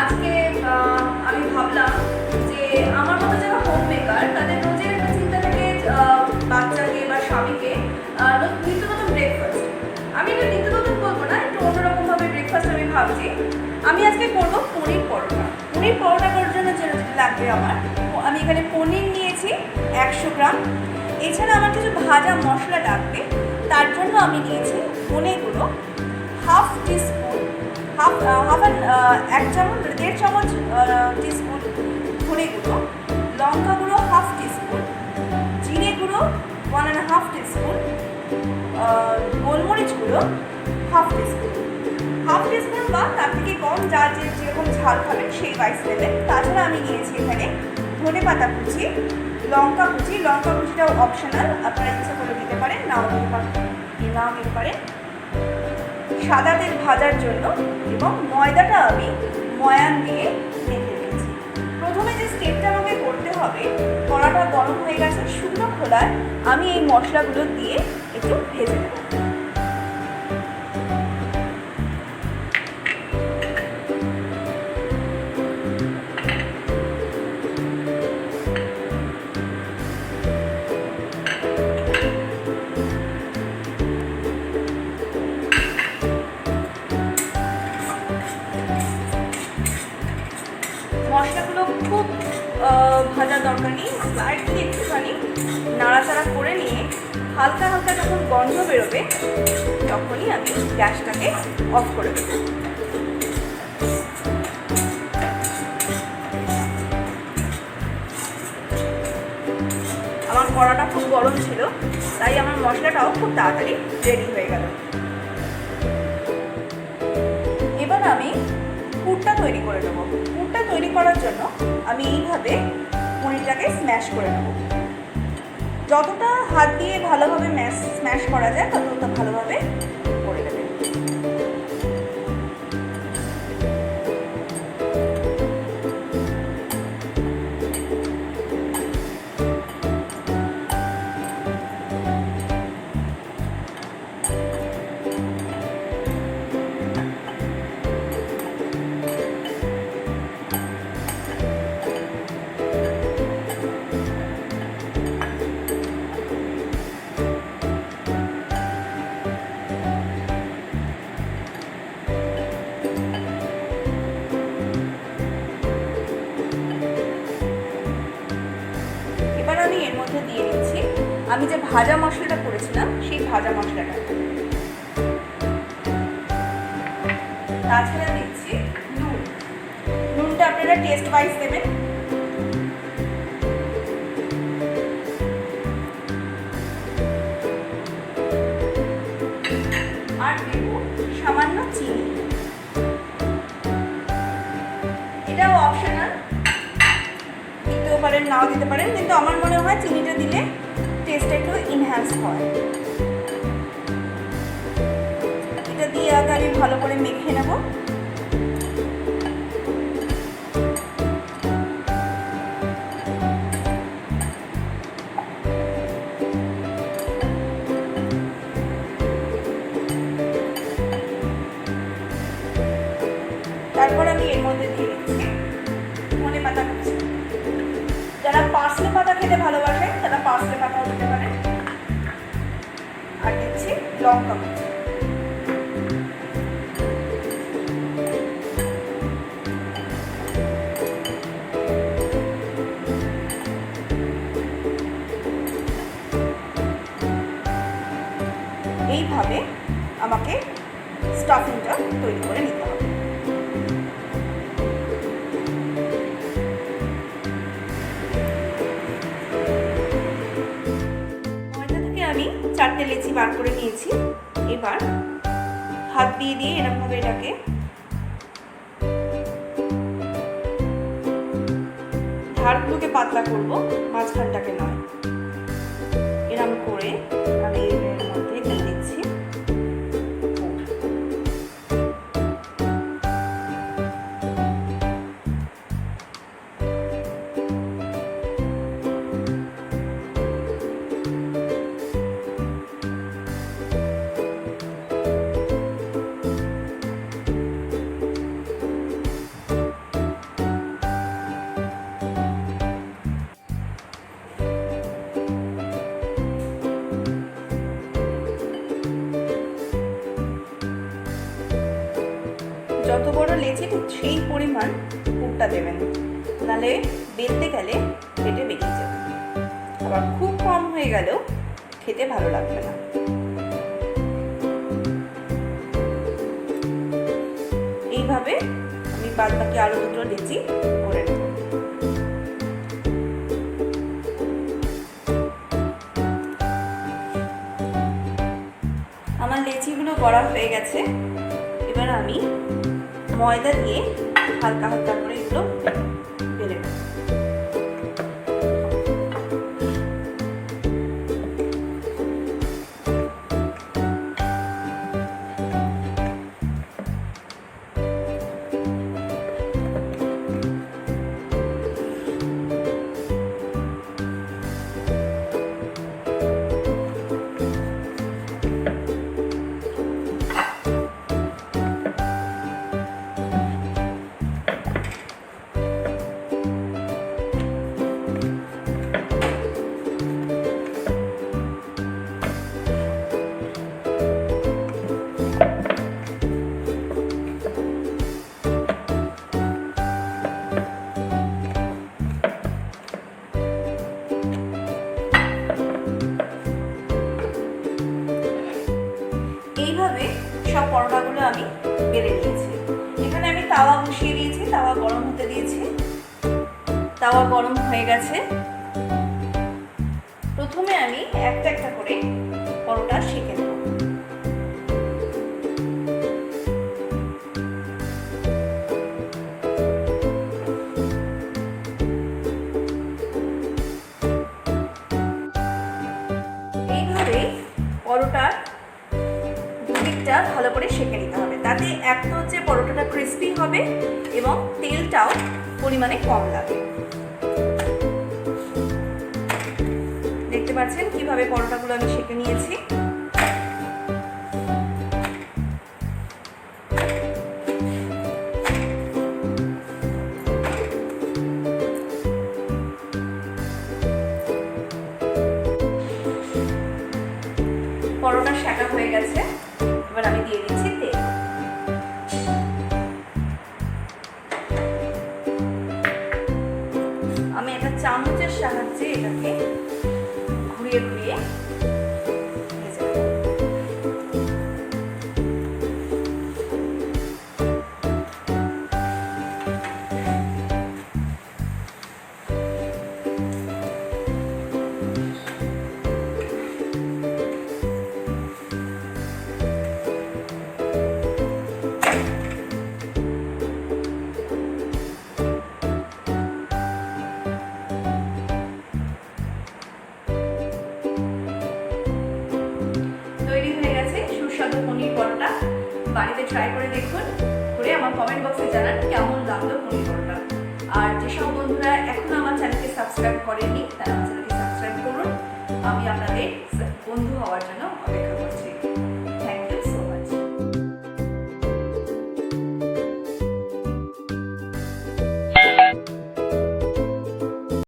আজকে আমি ভাবলাম যে আমার মতো যারা হোম মেকার তাদের রোজের একটা চিন্তা থাকে বাচ্চাকে বা স্বামীকে নিত্য নতুন ব্রেকফাস্ট। আমি এটা নিত্য নতুন বলবো না, একটু অন্যরকমভাবে ব্রেকফাস্ট আমি ভাবছি। আমি আজকে করবো পনির পরোটা। পনির পরোটা করার জন্য যেটা লাগবে আমি এখানে পনির নিয়েছি 100 গ্রাম। এছাড়া আমার কিছু ভাজা মশলা লাগবে, তার জন্য আমি নিয়েছি ধনে গুঁড়ো হাফ টিস্পুন, এক চামচ 1.5 চামচ টিস্পুন ধনে গুঁড়ো, লঙ্কা গুঁড়ো হাফ টিস্পুন, জিরে গুঁড়ো 1.5 টিস্পুন, গোলমরিচ গুঁড়ো হাফ টিস্পুন বা তার থেকে কম, যার যেরকম ঝাল খাবেন সেই ওয়াইজ নেবেন। তাছাড়া আমি নিয়েছি এখানে ধনে পাতা কুচি, লঙ্কা কুচিটাও অপশনাল, আপনারা ইচ্ছা করে দিতে পারেন, নাও দিতে পারেন। সাদা তেল ভাজার জন্য এবং ময়দাটা আমি ময়ান দিয়ে মেখে রেখেছি। প্রথমে যে স্টেপটা আমাকে করতে হবে, কড়াটা গরম হয়ে গেছে, শুকনো খোলায় আমি এই মশলাগুলো দিয়ে একটু ভেজে নেব। মশলাগুলো খুব ভাজার দরকার নেই, স্লাইটলি একটুখানি নাড়াচাড়া করে নিয়ে হালকা হালকা যখন গন্ধ বেরোবে তখনই আমি গ্যাসটাকে অফ করে দেবো। আমার কড়াটা খুব গরম ছিল, তাই আমার মশলাটাও খুব তাড়াতাড়ি রেডি হয়ে গেল। এবার আমি পুরটা তৈরি করে নেব। পুরটা তৈরি করার জন্য আমি এইভাবে পনিরটাকে স্ম্যাশ করে নেব। যতটা হাত দিয়ে ভালোভাবে স্ম্যাশ করা যায় ততটা ভালোভাবে করে নেবেন। আমি এর মধ্যে দিয়ে দিচ্ছি আমি যে ভাজা মশলাটা করেছিলাম সেই ভাজা মশলাটা। তাছাড়া দিচ্ছি নুনটা আপনারা টেস্ট ওয়াইজ দেবেন। আর দেব সামান্য চিনি, এটাও অপশনাল, দিতেও পারেন নাও দিতে পারেন, কিন্তু আমার মনে হয় চিনিটা দিলে টেস্টটা একটু ইনহ্যান্স হয়। এটা দিয়ে আগে আমি ভালো করে মেখে নেব। তারপর আমি এর মধ্যে দিয়ে দিচ্ছি ধনে পাতা কুচি। যারা পার্সলে পাতা খেতে ভালোবাসেন তারা পার্সলে পাতাও দিতে পারেন। আর দিচ্ছি লঙ্কা কুচি। এইভাবে আমাকে স্টাফিংটা তৈরি করে নিতে হবে। আমি 4টে লেচি বার করে নিয়েছি। এবার হাত দিয়ে এরকমভাবে এটাকে ধারগুলোকে পাতলা করব, মাঝখানটাকে নয়। এরকম করে আমি এর মধ্যে দিয়ে দিচ্ছি। দিয়েছি ঠিক সেই পরিমাণ পুরটা দেবেন, নাহলে বেলতে গেলে পেটে বেরিয়ে যাবে। আবার খুব কম হয়ে গেলেও খেতে ভালো লাগবে না। এইভাবে আমি বাদ বাকি আরো দুটো লেচি করে নেব। আমার লেচিগুলো গড়া হয়ে গেছে। এবার আমি ময়দা দিয়ে হালকা হালকা করে এগুলো বেলে নেব। এইভাবে সব পরোটাগুলো আমি বেলে নিয়েছি। এখানে আমি তাওয়া বসিয়ে দিয়েছি, তাওয়া গরম হতে দিয়েছি। তাওয়া গরম হয়ে গেছে। প্রথমে আমি একটা একটা করে পরোটা সেঁকে নেব। এইভাবে পরোটার দুদিকটা ভালো করে সেঁকে নিতে হবে, তাতে এক তো হচ্ছে পরোটাটা ক্রিস্পি হবে এবং তেলটাও পরিমাণে কম লাগে। দেখতে পাচ্ছেন কিভাবে পরোটাগুলো আমি সেঁকে নিয়েছি। পরোটা সেঁকা হয়ে গেছে। এবার আমি দিয়ে দিচ্ছি তেল। আমি একটা চামচের সাহায্যে এটাকে ঘুরিয়ে ঘুরিয়ে ভেজে নেব। তৈরি হয়ে গেছে সুস্বাদু পনির পরোটা। বাড়িতে ট্রাই করে দেখুন, করে আমার কমেন্ট বক্সে জানান কেমন লাগলো পনির পরোটা। আর যেসব বন্ধুরা এখনো আমার চ্যানেলকে সাবস্ক্রাইব করেননি তারা আমার চ্যানেলকে সাবস্ক্রাইব করুন। আমি আপনাদের বন্ধু হওয়ার জন্য